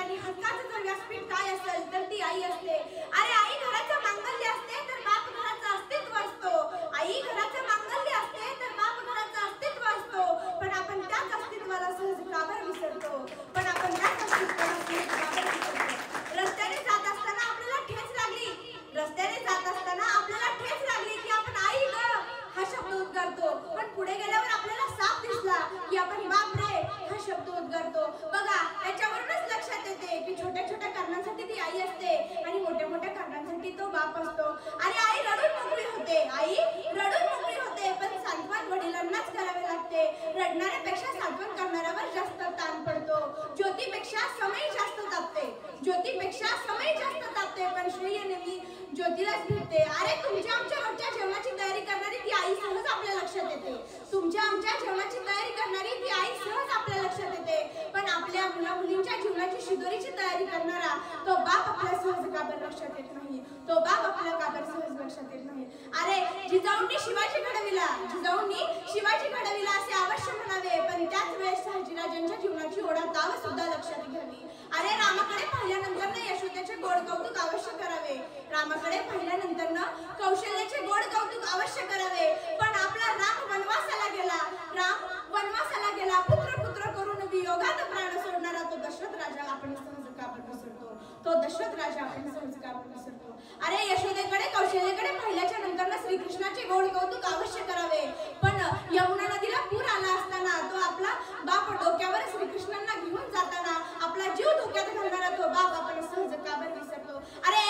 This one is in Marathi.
आणि हक्काचं जर व्यासपीठ काय असेल तर ती आई असते. अरे आई घराचं मांगल्य असते तर बाप घराचं अस्तित्व असतो. आई घराचं मांगल्य असते तर बाप घराचं अस्तित्व असतो. पण आपण त्याच अस्तित्वाला सहज का बरं विसरतो? पण आपण त्याच अस्तित्वाला सहज का बरं विसरतो? रस्त्याने जात असताना आपल्याला ठेच लागली. रस्त्याने जात असताना आपल्याला ठेच लागली की आपण आई ग हा शब्द उद्गारतो. पण पुढे गेल्यावर आपल्याला साप दिसला की आपण बाप रे हा शब्द उद्गारतो. बघा याच्यावरूनच लक्षात येते की छोट्या छोट्या कारणांसाठी ती आई असते आणि मोठ्या मोठ्या कारणांसाठी तो बाप असतो. आणि आई रडून मोकळी होते. आई रडून मोकळी होते. पण सांत्वन वडिलांनाच करावे लागते. रडणाऱ्यापेक्षा सांत्वन करणाऱ्यावर जास्त ताण पडतो. ज्योतीपेक्षा समय जास्त तापते. ज्योतीपेक्षा समय जास्त तापते. पण श्रेय नेहमी ज्योतीलाच भेटते. अरे तुमच्या आमच्या रोजच्या जेवणाची तयारी करणारी ती आई सहज आपल्या लक्षात येते. तुमच्या आमच्या जेवणाची तयारी करणारी ती आई सहज आपल्या लक्षात येते. पण आपल्या मुला मुलींच्या जीवनाची शिदोरीची तयारी करणारा तो बाप आपल्या सहज का बरं लक्षात येत नाही? तो बाप आपल्या का बरं सहज लक्षात येत नाही? अरे जिजाऊंनी शिवाजी घडविला, जिजाऊंनी शिवाजी घडविला असे अवश्य म्हणावे. पण त्याच वेळेस शहाजीराजांच्या जीवनाची ओढा ताव सुद्धा लक्षात घ्यावी. अरे रामाकडे पाहिल्यानंतर यशोदेचे गोड कौतुक अवश्य करावे. रामाकडे पाहिल्यानंतर कौशल्याचे गोड कौतुक अवश्य करावे. पण आपला राम वनवासाला गेला. राम वनवासाला गेला. पुत्र पुत्र करून वियोगात प्राण सोडणारा तो दशरथ राजा आपण सहज का बरं विसरतो? तो दशरथ राजा आपण सहज का बरं विसरतो? अरे यशोदेकडे कौशल्याकडे पाहिल्याच्या नंतर श्रीकृष्णाचे गोड कौतुक अवश्य करावे. पण यमुना नदीला पूर आला असताना तो आपला बाप डोक्यावर श्रीकृष्णांना घेऊन जाताना आपला जीव धोक्यात घालणारा तो बाप आपण सहज का बरं विसरतो? अरे